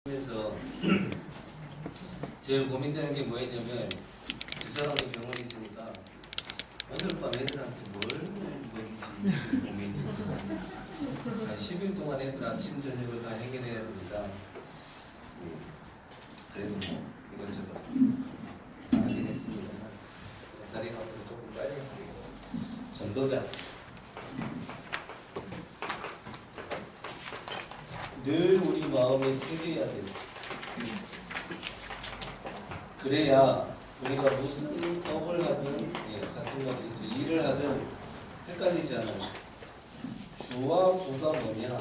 그래서 제일 고민되는 게 뭐였냐면 집사람이 병원에 있으니까 오늘 밤 애들한테 뭘 먹이지 고민이. 10일 동안 애들 아침 저녁을 다 해결해야 됩니다. 그래도 뭐 이것저것 다 하긴 했습니다만 다리 가면서 조금 빨리 할게요. 전도자 늘 우리 마음에 새겨야 돼요. 그래야 우리가 무슨 업을 하든 같은 말이죠. 일을 하든 헷갈리지 않아요. 주와 부가 뭐냐?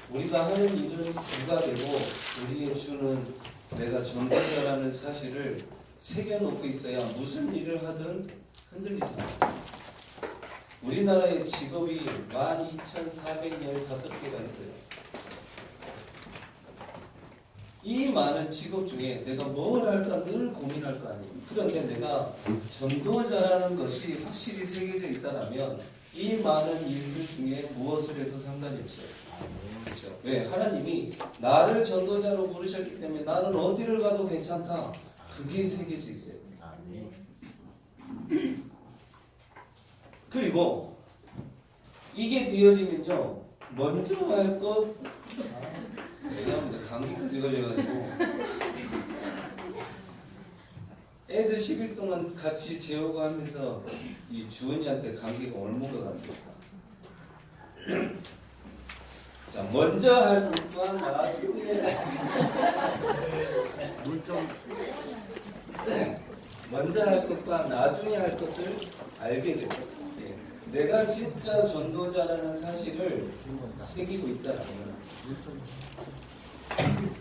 우리가 하는 일은 주가 되고 우리의 주는 내가 전도자라는 사실을 새겨놓고 있어야 무슨 일을 하든 흔들리지 않아요. 우리나라의 직업이 12,415개가 있어요. 이 많은 직업 중에 내가 뭘 할까 늘 고민할 거 아니에요. 그런데 내가 전도자라는 것이 확실히 새겨져 있다면 이 많은 일들 중에 무엇을 해도 상관이 없어요. 그렇죠? 왜? 하나님이 나를 전도자로 부르셨기 때문에 나는 어디를 가도 괜찮다. 그게 새겨져 있어요. 그리고 이게 되어지면요, 먼저 할 것, 제가 감기까지 걸려가지고 애들 10일 동안 같이 재우고 하면서 이 주은이한테 감기가 옮은 것 같으니까. 자, 먼저 할 것과 나중에 먼저 할 것과 나중에 할 것을 알게 돼요. 내가 진짜 전도자라는 사실을 새기고 있다라는.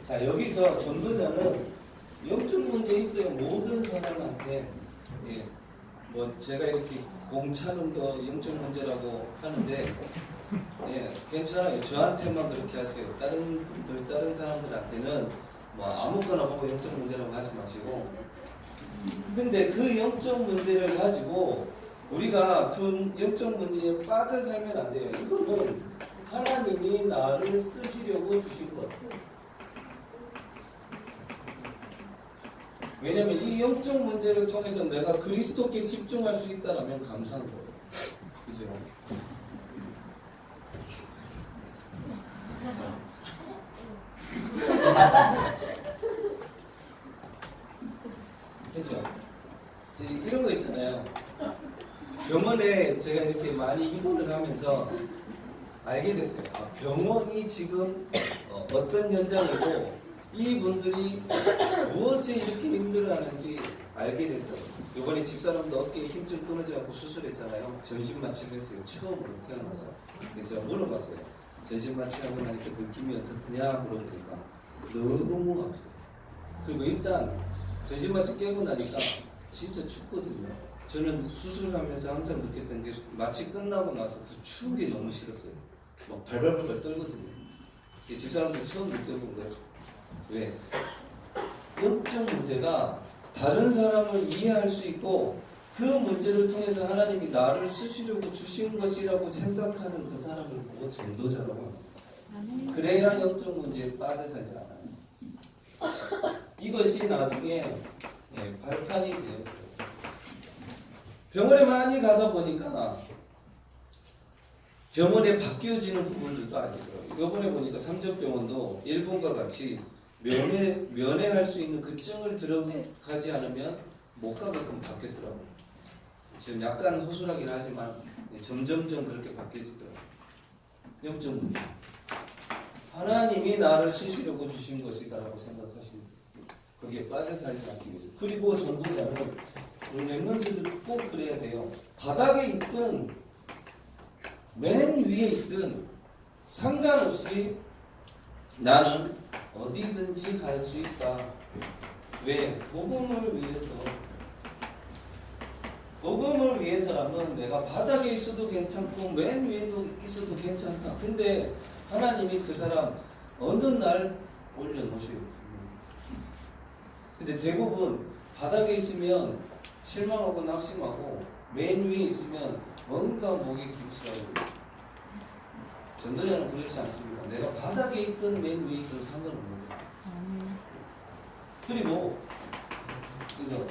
자, 여기서 전도자는 영적 문제 있어요. 모든 사람한테. 뭐 제가 이렇게 공차는 거 영적 문제라고 하는데 괜찮아요. 저한테만 그렇게 하세요. 다른 분들, 다른 사람들한테는 뭐 아무거나 보고 영적 문제라고 하지 마시고. 근데 그 영적 문제를 가지고 우리가 그 영적 문제에 빠져 살면 안 돼요. 이거는 하나님이 나를 쓰시려고 주신 것 같아요. 왜냐하면 이 영적 문제를 통해서 내가 그리스도께 집중할 수 있다면 감사한 거예요. 그죠? 그죠? 이런 거 있잖아요. 병원에 제가 이렇게 많이 입원을 하면서 알게 됐어요. 병원이 지금 어떤 현장이고 이분들이 무엇에 이렇게 힘들어하는지 알게 됐더라고요. 이번에 집사람도 어깨에 힘 좀 끊어져갖고 수술했잖아요. 전신마취를 했어요. 처음으로 태어나서. 그래서 제가 물어봤어요. 전신마취하고 나니까 느낌이 어떻느냐 물어보니까 너무 아프다. 그리고 일단 전신마취 깨고 나니까 진짜 춥거든요. 저는 수술하면서 항상 느꼈던 게 마취 끝나고 나서 그 추운 게 너무 싫었어요. 막 발발발발 떨거든요. 집사람들 처음 느껴본 거예요. 왜? 영적 문제가 다른 사람을 이해할 수 있고 그 문제를 통해서 하나님이 나를 쓰시려고 주신 것이라고 생각하는 그 사람을 보고 전도자라고 합니다. 그래야 영적 문제에 빠져 살지 않아요. 이것이 나중에 발판이 돼요. 병원에 많이 가다 보니까 병원에 바뀌어지는 부분들도 알게 되더라고요. 이번에 보니까 삼전병원도 일본과 같이 면회할 수 있는 그 증을 들어가지 않으면 못 가게끔 바뀌었더라고요. 지금 약간 허술하긴 하지만 점점점 그렇게 바뀌어지더라고요. 영적 문제. 하나님이 나를 쓰시려고 주신 것이다라고 생각하시면 거기에 빠져 살지 않기 위해서. 그리고 전도자는 멤버들도 꼭 그래야 돼요. 바닥에 있든 맨 위에 있든 상관없이 나는 어디든지 갈 수 있다. 왜? 복음을 위해서. 복음을 위해서라면 내가 바닥에 있어도 괜찮고 맨 위에도 있어도 괜찮다. 근데 하나님이 그 사람 어느 날 올려놓으셔요. 근데 대부분 바닥에 있으면 실망하고 낙심하고 맨 위에 있으면 뭔가 목이 깊어요. 전도자는 그렇지 않습니다. 내가 바닥에 있든 맨 위에 있든 상관없는 거예요. 그리고 이거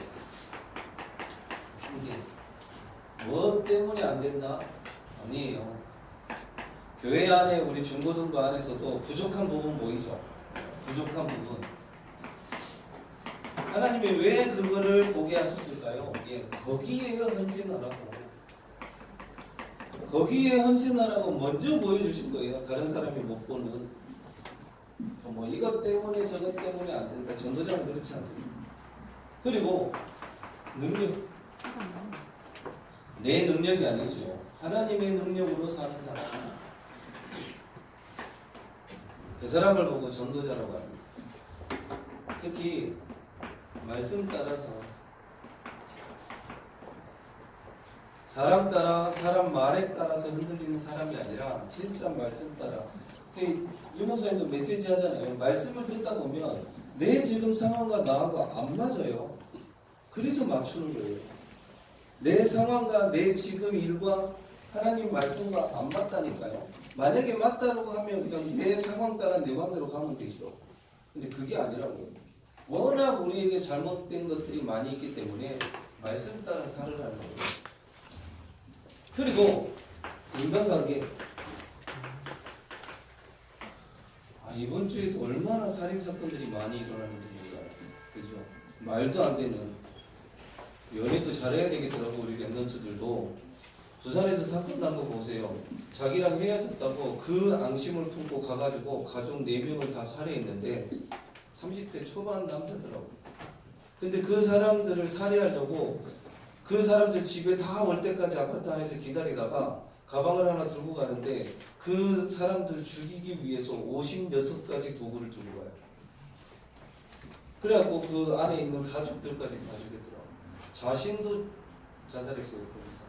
핑계 뭐 때문에 안 된다? 아니에요. 교회 안에 우리 중고등부 안에서도 부족한 부분 보이죠? 부족한 부분. 하나님이 왜 그거를 보게 하셨을까요? 예, 거기에 헌신하라고. 거기에 헌신하라고 먼저 보여주신 거예요. 다른 사람이 못 보는. 뭐 이것 때문에 저것 때문에 안 된다. 전도자는 그렇지 않습니다. 그리고 능력. 내 능력이 아니죠. 하나님의 능력으로 사는 사람. 그 사람을 보고 전도자라고 합니다. 특히 말씀 따라서 사람 따라 사람 말에 따라서 흔들리는 사람이 아니라 진짜 말씀 따라. 유목사님도 메시지 하잖아요. 말씀을 듣다 보면 내 지금 상황과 나하고 안 맞아요. 그래서 맞추는 거예요. 내 상황과 내 지금 일과 하나님 말씀과 안 맞다니까요. 만약에 맞다고 하면 그냥 내 상황 따라 내 맘대로 가면 되죠. 근데 그게 아니라고요. 워낙 우리에게 잘못된 것들이 많이 있기 때문에 말씀 따라 살으라는 거예요. 그리고 인간관계. 이번 주에도 얼마나 살인사건들이 많이 일어나는지 몰라요. 그죠? 말도 안 되는. 연애도 잘해야 되겠더라고. 우리 랩런트들도 부산에서 사건 난 거 보세요. 자기랑 헤어졌다고 그 앙심을 품고 가가지고 가족 4명을 다 살해했는데 30대 초반 남자더라고. 근데 그 사람들을 살해하려고 그 사람들 집에 다 올 때까지 아파트 안에서 기다리다가 가방을 하나 들고 가는데 그 사람들을 죽이기 위해서 56가지 도구를 들고 가요. 그래갖고 그 안에 있는 가족들까지 다 죽였더라고. 자신도 자살했어요. 거기서.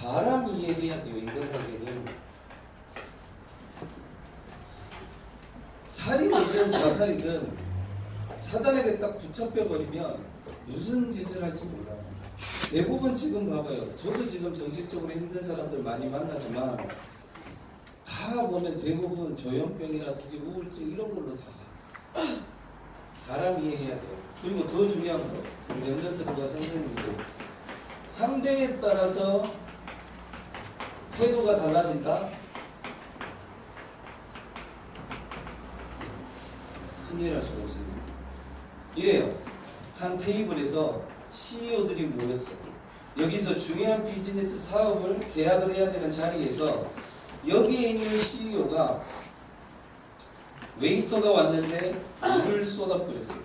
사람 이해해야 돼요. 인간관계는. 살인이든 자살이든 사단에게 딱 붙잡혀버리면 무슨 짓을 할지 몰라요. 대부분 지금 봐봐요. 저도 지금 정신적으로 힘든 사람들 많이 만나지만 다 보면 대부분 조현병이라든지 우울증 이런 걸로 다 사람 이해해야 돼요. 그리고 더 중요한 거 우리 랩런트들과 선생님들 상대에 따라서 태도가 달라진다? 큰일 날 수가 없어요. 이래요. 한 테이블에서 CEO들이 모였어요. 여기서 중요한 비즈니스 사업을 계약을 해야 되는 자리에서 여기에 있는 CEO가 웨이터가 왔는데 물을 쏟아버렸어요.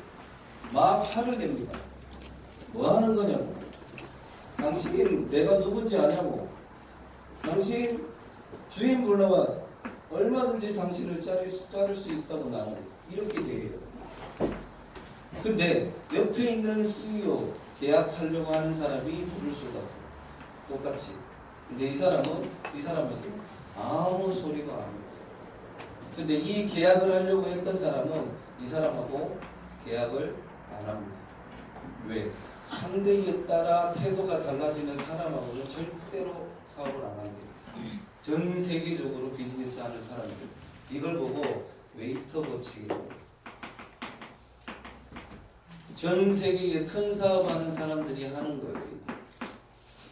막 화를 냅니다. 뭐 하는 거냐고. 당신 내가 누군지 아냐고. 당신 주인 불러와 얼마든지 당신을 자를 수 있다고 나는 이렇게 돼요. 근데 옆에 있는 CEO 계약하려고 하는 사람이 물을 쏟았어. 똑같이. 근데 이 사람은 아무 소리가 안 해요. 근데 이 계약을 하려고 했던 사람은 이 사람하고 계약을 안 합니다. 왜? 상대에 따라 태도가 달라지는 사람하고는 절대로 사업을 안 합니다. 전 세계적으로 비즈니스 하는 사람들. 이걸 보고 웨이터 법칙이라고. 전 세계에 큰 사업하는 사람들이 하는 거예요.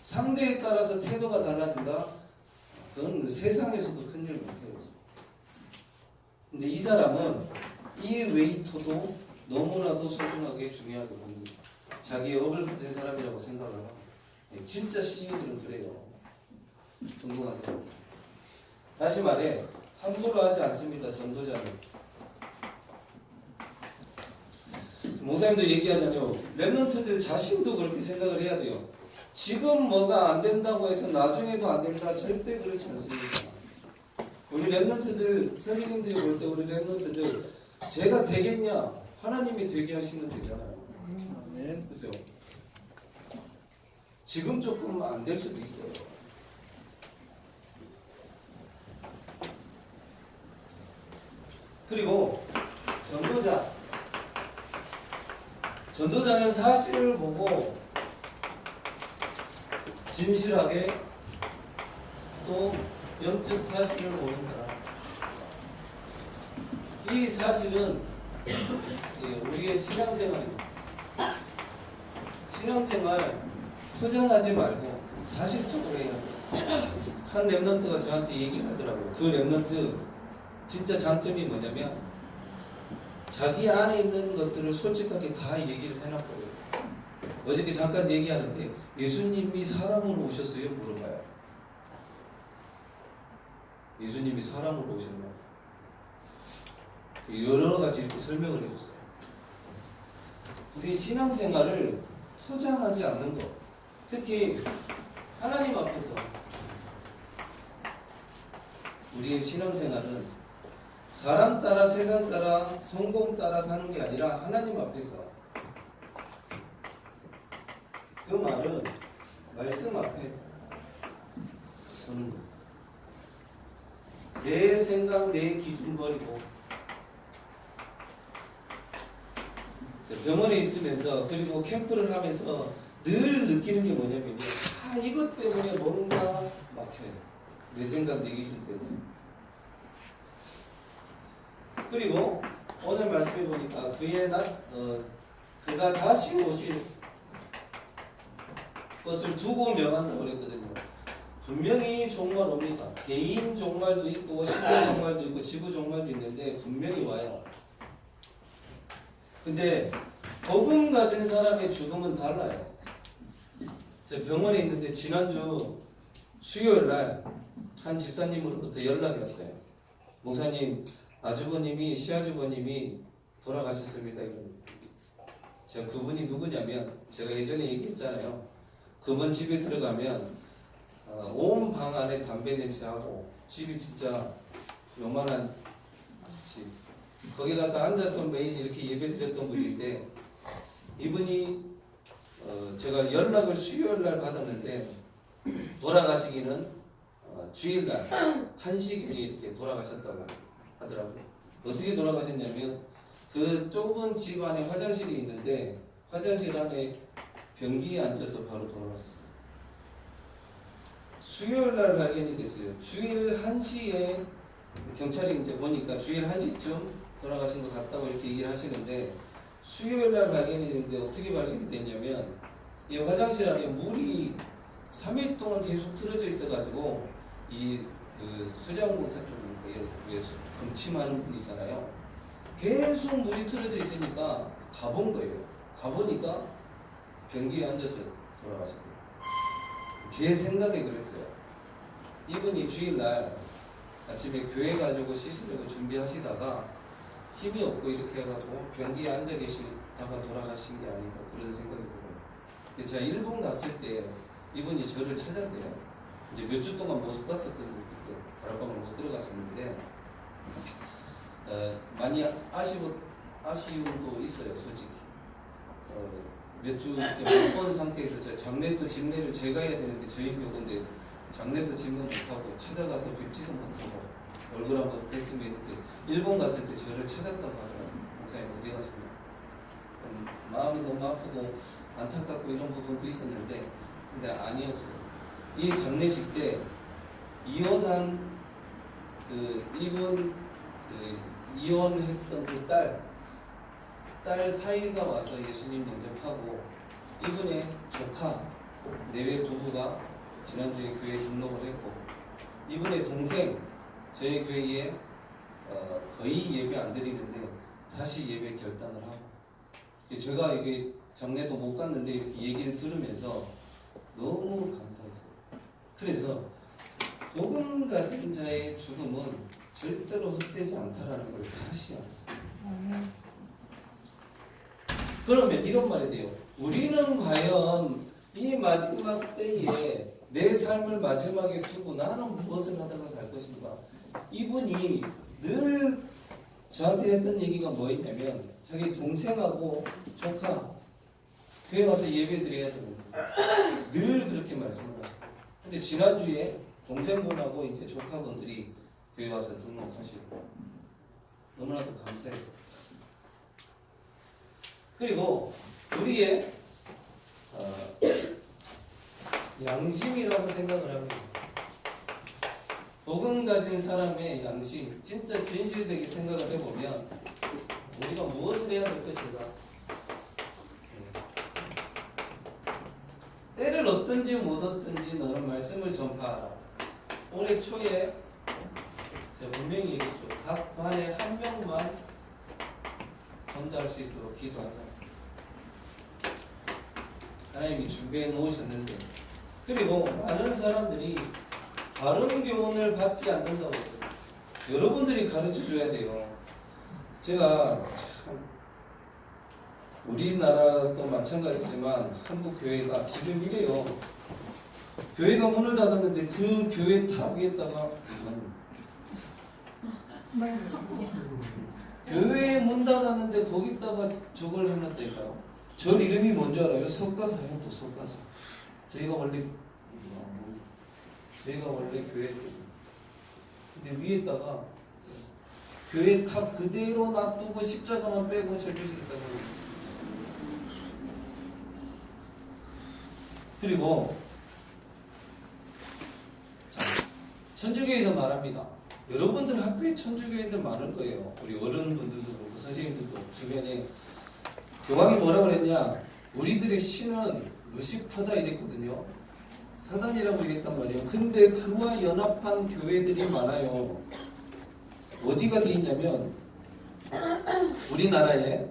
상대에 따라서 태도가 달라진다? 그건 세상에서도 큰일 못해요. 근데 이 사람은 이 웨이터도 너무나도 소중하게 중요하게 봅니다. 자기의 업을 가진 사람이라고 생각을 하고. 진짜 CEO들은 그래요. 성공한 사람. 다시 말해 함부로 하지 않습니다. 전도자는. 목사님도 얘기하잖아요. 랩런트들 자신도 그렇게 생각을 해야 돼요. 지금 뭐가 안 된다고 해서 나중에도 안 된다. 절대 그렇지 않습니다. 우리 랩런트들, 선생님들이 볼 때 우리 랩런트들 제가 되겠냐? 하나님이 되게 하시면 되잖아요. 네, 그죠? 지금 조금 안 될 수도 있어요. 그리고 전도자는 사실을 보고 진실하게 또 영적 사실을 모르는 사람. 이 사실은 우리의 신앙생활입니다. 신앙생활 포장하지 말고 사실적으로 해야 돼요. 한 랩런트가 저한테 얘기를 하더라고요. 그 랩런트 진짜 장점이 뭐냐면 자기 안에 있는 것들을 솔직하게 다 얘기를 해놨거든요. 어저께 잠깐 얘기하는데 예수님이 사람으로 오셨어요? 물어봐요. 예수님이 사람으로 오셨나요? 여러 가지 이렇게 설명을 해줬어요. 우리 신앙생활을 포장하지 않는 것, 특히 하나님 앞에서 우리의 신앙생활은 사람 따라 세상 따라 성공 따라 사는 게 아니라 하나님 앞에서, 그 말은 말씀 앞에 서는 것. 내 생각, 내 기준 버리고 병원에 있으면서 그리고 캠프를 하면서 늘 느끼는 게 뭐냐면 이것 때문에 뭔가 막혀요. 내 생각, 내 기준 때문에. 그리고 오늘 말씀해 보니까 그가 다시 오실 것을 두고 명한다고 그랬거든요. 분명히 종말 옵니다. 개인 종말도 있고 시대 종말도 있고 지구 종말도 있는데 분명히 와요. 근데 복음 가진 사람의 죽음은 달라요. 제가 병원에 있는데 지난주 수요일 날 한 집사님으로부터 연락이 왔어요. 목사님, 아주버님이 시아주버님이 돌아가셨습니다. 제가 그분이 누구냐면 제가 예전에 얘기했잖아요. 그분 집에 들어가면 온 방 안에 담배 냄새하고 집이 진짜 요만한 집. 거기 가서 앉아서 매일 이렇게 예배 드렸던 분인데 이분이 제가 연락을 수요일날 받았는데 돌아가시기는 주일날 1시경에 이렇게 돌아가셨다고 하더라고요. 어떻게 돌아가셨냐면 그 좁은 집 안에 화장실이 있는데 화장실 안에 변기에 앉아서 바로 돌아가셨어요. 수요일날 발견이 됐어요. 주일 1시에 경찰이 이제 보니까 주일 1시쯤 돌아가신 것 같다고 이렇게 얘기를 하시는데 수요일날 발견이 됐는데 어떻게 발견이 됐냐면 이 화장실 안에 물이 3일 동안 계속 틀어져 있어가지고 그 수자원공사 쪽에 금침하는 분이잖아요. 계속 물이 틀어져 있으니까 가본 거예요. 가보니까 변기에 앉아서 돌아가셨대요. 제 생각에 그랬어요. 이분이 주일날 아침에 교회 가려고 씻으려고 준비하시다가 힘이 없고 이렇게 해가지고 변기에 앉아 계시다가 돌아가신 게 아닌가 그런 생각이 들어요. 근데 제가 일본 갔을 때 이분이 저를 찾았대요. 이제 몇 주 동안 못 갔었거든요. 그때 다락방을 못 들어갔었는데 많이 아쉬움도 있어요, 솔직히. 몇 주 이렇게 못 본 상태에서 제가 장례도 집례를 제가 해야 되는데 저희 교도인데 장례도 집례 못하고 찾아가서 뵙지도 못하고 얼굴 한번 뵀으면 했는데 일본 갔을 때 저를 찾았다고 하더라고요. 목사님 어디 가셨나? 마음이 너무 아프고 안타깝고 이런 부분도 있었는데 근데 아니었어요. 이 장례식 때 이혼한 이혼했던 그 딸 사이가 와서 예수님 영접하고 이분의 조카 내외 부부가 지난주에 교회에 등록을 했고 이분의 동생 저희 교회에 거의 예배 안 드리는데 다시 예배 결단을 하고 제가 이게 장례도 못 갔는데 이렇게 얘기를 들으면서 너무 감사했어요. 그래서 복음 가진 자의 죽음은 절대로 헛되지 않다라는 걸 다시 알았어요. 그러면 이런 말이 돼요. 우리는 과연 이 마지막 때에 내 삶을 마지막에 두고 나는 무엇을 하다가 갈 것인가? 이분이 늘 저한테 했던 얘기가 뭐였냐면 자기 동생하고 조카 교회 와서 예배 드려야 됩니다. 늘 그렇게 말씀을 하셨어요. 근데 지난주에 동생분하고 이제 조카분들이 교회 와서 등록하시고 너무나도 감사했어요. 그리고 우리의 양심이라고 생각을 합니다. 복음 가진 사람의 양식, 진짜 진실되게 생각을 해보면 우리가 무엇을 해야 될 것인가? 때를 얻든지 못 얻든지 너는 말씀을 전파하라. 올해 초에 제가 분명히 얘기했죠. 각 반에 한 명만 전도할 수 있도록 기도하자. 하나님이 준비해 놓으셨는데, 그리고 많은 사람들이 바른 교훈을 받지 않는다고 했어요. 여러분들이 가르쳐 줘야 돼요. 제가 참 우리나라도 마찬가지지만 한국 교회가 지금 이래요. 교회가 문을 닫았는데 그 교회 탑 위에다가 교회 문 닫았는데 거기다가 저걸 해놨다니까요. 저 이름이 뭔지 알아요? 석가사요. 또 석가사. 저희가 원래 교회, 근데 위에다가 교회 탑 그대로 놔두고 십자가만 빼고 절주시겠다고. 그리고 천주교에서 말합니다. 여러분들 학교에 천주교인들 많을 거예요. 우리 어른분들도 그렇고 선생님들도 주변에. 교황이 뭐라 그랬냐? 우리들의 신은 루시퍼다 이랬거든요. 사단이라고 얘기했단 말이에요. 근데 그와 연합한 교회들이 많아요. 어디가 돼 있냐면 우리나라에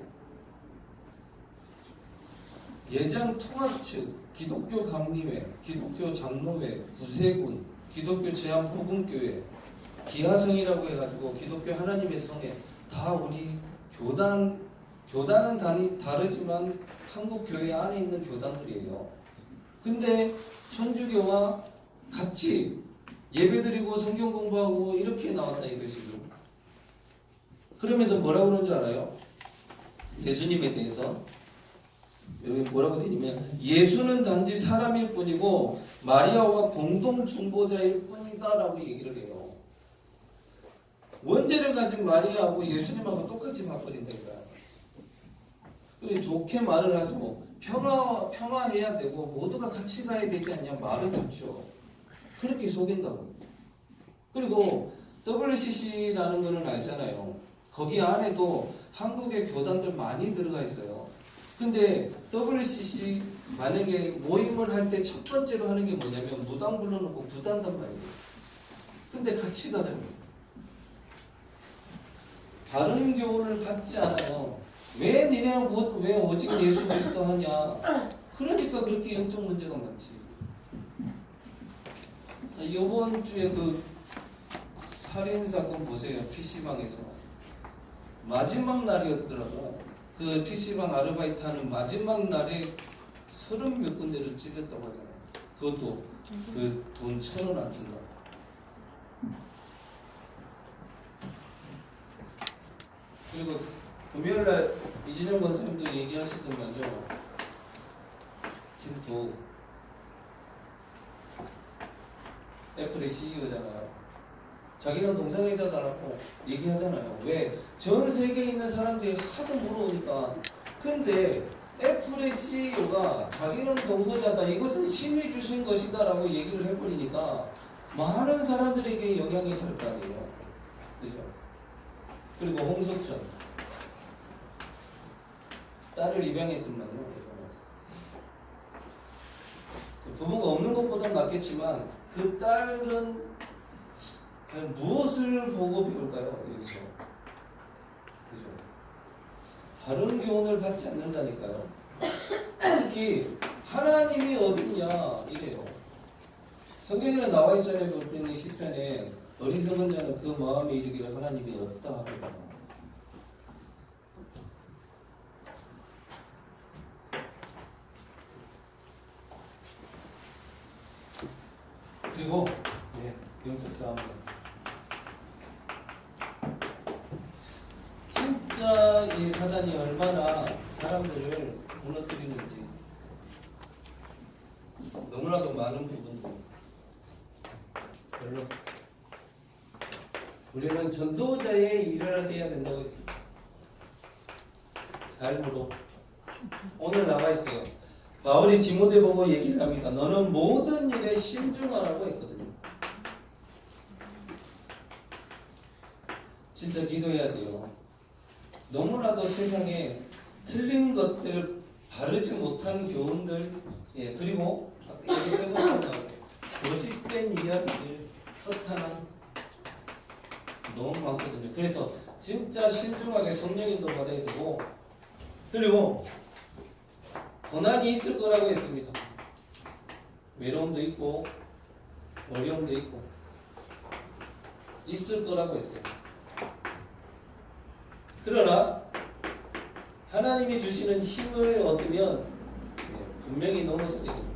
예전 통합 측, 기독교 감리회, 기독교 장로회, 구세군, 기독교 제한복음교회, 기하성이라고 해가지고 기독교 하나님의 성에 다 우리 교단은 다르지만 한국 교회 안에 있는 교단들이에요. 근데 천주교와 같이 예배드리고 성경 공부하고 이렇게 나왔다 이것이죠. 그러면서 뭐라고 그러는 줄 알아요? 예수님에 대해서 여기 뭐라고 되냐면 예수는 단지 사람일 뿐이고 마리아와 공동 중보자일 뿐이다라고 얘기를 해요. 원죄를 가진 마리아하고 예수님하고 똑같이 바꿔린다니까요. 좋게 말을 하죠. 평화해야 되고 모두가 같이 가야 되지 않냐 말은 좋죠. 그렇게 속인다고. 그리고 WCC라는 거는 알잖아요. 거기 안에도 한국의 교단들 많이 들어가 있어요. 근데 WCC 만약에 모임을 할 때 첫 번째로 하는 게 뭐냐면 무당 불러놓고 구단단 말이에요. 근데 같이 가자고. 다른 교훈을 받지 않아요. 왜 니네는 왜 오직 예수 그리스도 하냐? 그러니까 그렇게 영적 문제가 많지. 자, 이번 주에 그 살인 사건 보세요. PC방에서 마지막 날이었더라고. 그 PC방 아르바이트 하는 마지막 날에 30몇 군데를 찔렸다고 하잖아요. 그것도 그 돈 1,000원 안 준다. 그리고 금요일날 이진영 권사님도 얘기하시더만요. 지금 애플의 CEO잖아요. 자기는 동성애자다라고 얘기하잖아요. 왜? 전 세계에 있는 사람들이 하도 물어오니까. 근데 애플의 CEO가 자기는 동성애자다, 이것은 신이 주신 것이다 라고 얘기를 해버리니까 많은 사람들에게 영향이 갈 거 아니에요. 그죠? 그리고 홍석천 딸을 입양했더만요. 부모가 없는 것보다 낫겠지만 그 딸은 무엇을 보고 배울까요? 여기서. 그죠? 바른 교훈을 받지 않는다니까요. 특히 하나님이 어딨냐 이래요. 성경에는 나와 있잖아요. 그 시편에 어리석은 자는 그 마음에 이르기를 하나님이 없다 하거든. 그리고 영적 싸움. 진짜 이 사단이 얼마나 사람들을 무너뜨리는지 너무나도 많은 부분들. 별로. 우리는 전도자의 일을 해야 된다고 했습니다. 삶으로. 오늘 나와 있어요. 바울이 디모데 보고 얘기를 합니다. 너는 모든 일에 신중하라고 했거든요. 진짜 기도해야 돼요. 너무나도 세상에 틀린 것들, 바르지 못한 교훈들, 예, 그리고 여기 세번째 고집된 이야기들, 허탄한 너무 많거든요. 그래서 진짜 신중하게 성령님도 받아야 되고, 그리고 고난이 있을 거라고 했습니다. 외로움도 있고 어려움도 있고 있을 거라고 했어요. 그러나 하나님이 주시는 힘을 얻으면 분명히 넘어서게 됩니다.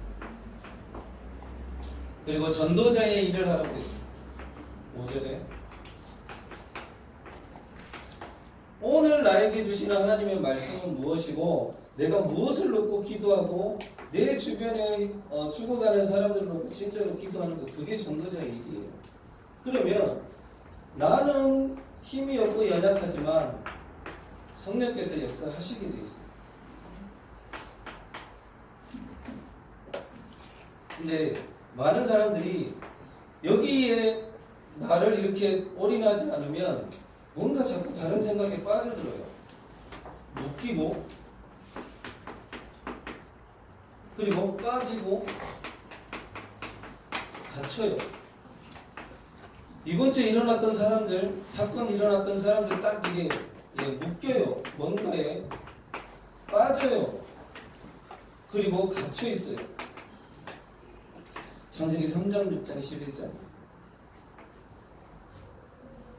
그리고 전도자의 일을 하라고 했어요. 5절에 오늘 나에게 주시는 하나님의 말씀은 무엇이고 내가 무엇을 놓고 기도하고 내 주변에 죽어가는 사람들을 놓고 진짜로 기도하는 것, 그게 전도자의 일이에요. 그러면 나는 힘이 없고 연약하지만 성령께서 역사하시게 돼 있어요. 근데 많은 사람들이 여기에 나를 이렇게 올인하지 않으면 뭔가 자꾸 다른 생각에 빠져들어요. 묶이고 그리고 빠지고 갇혀요. 이번 주에 일어났던 사람들, 사건이 일어났던 사람들 딱 이게 묶여요. 뭔가에 빠져요. 그리고 갇혀 있어요. 창세기 3장, 6장, 11장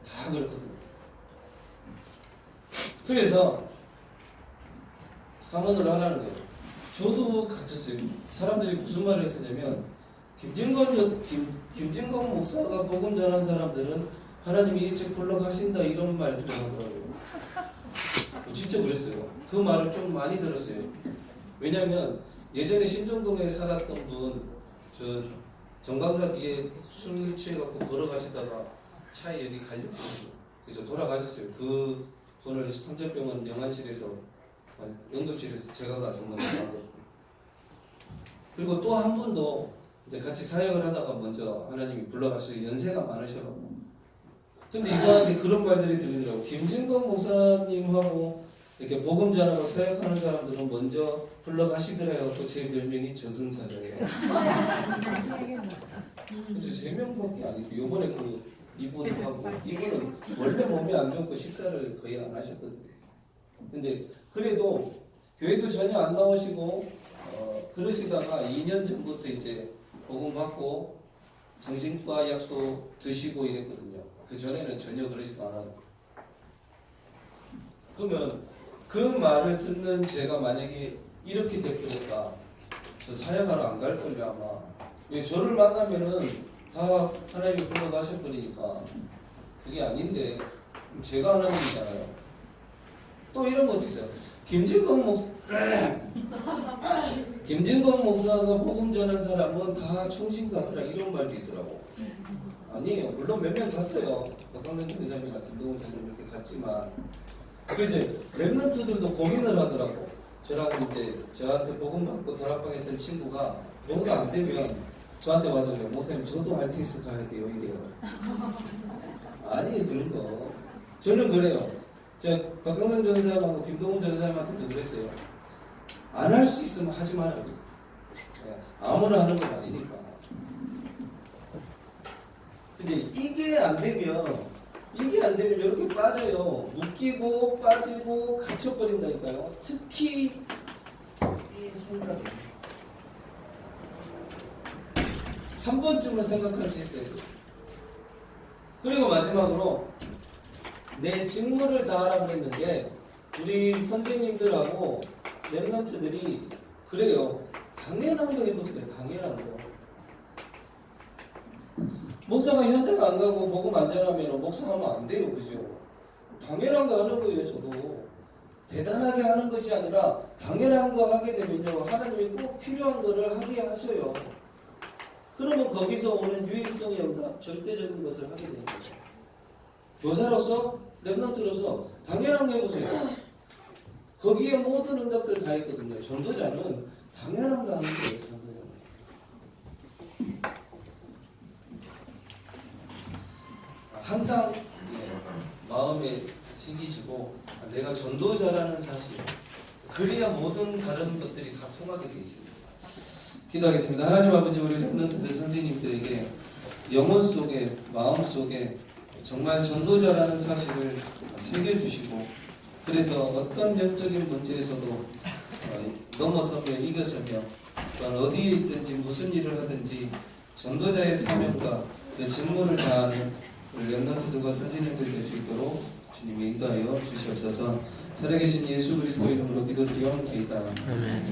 다 그렇거든요. 그래서 상언을 하라는 거예요. 저도 갇혔어요. 사람들이 무슨 말을 했었냐면 김진건 목사가 복음 전한 사람들은 하나님이 일찍 불러가신다 이런 말들을 하더라고요. 진짜 그랬어요. 그 말을 좀 많이 들었어요. 왜냐하면 예전에 신정동에 살았던 분, 저 정강사 뒤에 술 취해갖고 걸어가시다가 차에 여기 갈렸거든요. 그래서 돌아가셨어요. 그 분을 삼재병원 영안실에서 응급실에서 제가 가서 먼저 나왔거든요. 그리고 또 한 분도 이제 같이 사역을 하다가 먼저 하나님이 불러가시고 연세가 많으셔가지고. 근데 이상하게 그런 말들이 들리더라고요. 김진건 목사님하고 이렇게 복음 전하고 사역하는 사람들은 먼저 불러가시더래요. 또 제 별명이 저승사자예요. 근데 3명밖에 아니고 요번에 이분하고 이분은 원래 몸이 안 좋고 식사를 거의 안 하셨거든요. 근데 그래도 교회도 전혀 안 나오시고 그러시다가 2년 전부터 이제 복음 받고 정신과 약도 드시고 이랬거든요. 그 전에는 전혀 그러지도 않아요. 그러면 그 말을 듣는 제가 만약에 이렇게 돼버렸다, 저 사역하러 안 갈걸요 아마. 왜 저를 만나면은 다 하나님이 불러가셔버리니까 그게 아닌데 제가 하나님이잖아요. 또 이런 것도 있어요. 김진건 목사가 복음 전한 사람은 다 충신가더라 이런 말도 있더라고. 아니에요. 물론 몇 명 갔어요. 박광선 교사님이나 김동훈 교사님 이렇게 갔지만 그래서 랩런트들도 고민을 하더라고. 저랑 이제 저한테 복음 받고 다락방했던 친구가 뭐가 안 되면 저한테 와서 그래요. 목사님 저도 RTS 가야 돼요 이래요. 아니 그런 거. 저는 그래요. 제가 박광선 전사님하고 김동훈 전사님한테도 그랬어요. 안 할 수 있으면 하지 말라고 그랬어요. 아무나 하는 건 아니니까. 근데 이게 안 되면 이렇게 빠져요. 묶이고 빠지고 갇혀버린다니까요. 특히 이 생각. 한 번쯤은 생각할 수 있어야 돼요. 그리고 마지막으로 내 직무를 다하라고 했는데 우리 선생님들하고 랩런트들이 그래요. 당연한 거 해보세요. 당연한 거. 목사가 현장 안 가고 복음 안 전하면 목사하면 안 돼요. 그죠? 당연한 거 하는 거예요. 저도. 대단하게 하는 것이 아니라 당연한 거 하게 되면요. 하나님이 꼭 필요한 거를 하게 하셔요. 그러면 거기서 오는 유일성의 응답, 절대적인 것을 하게 되는 거죠. 교사로서, 랩런트로서 당연한 거 해보세요. 거기에 모든 응답들 다 있거든요. 전도자는 당연한 거 하는 거예요. 전도자는. 항상 마음에 새기시고 내가 전도자라는 사실, 그래야 모든 다른 것들이 다 통하게 되어 있습니다. 기도하겠습니다. 하나님 아버지, 우리 렘넌트들 선생님들에게 영혼 속에, 마음 속에 정말 전도자라는 사실을 새겨주시고, 그래서 어떤 영적인 문제에서도 넘어서며 이겨서며, 또한 어디에 있든지 무슨 일을 하든지 전도자의 사명과 그 직무를 다하는 우리 렘넌트들과 선생님들 될 수 있도록 주님이 인도하여 주시옵소서. 살아계신 예수 그리스도 이름으로 기도드리옵나이다. 아멘.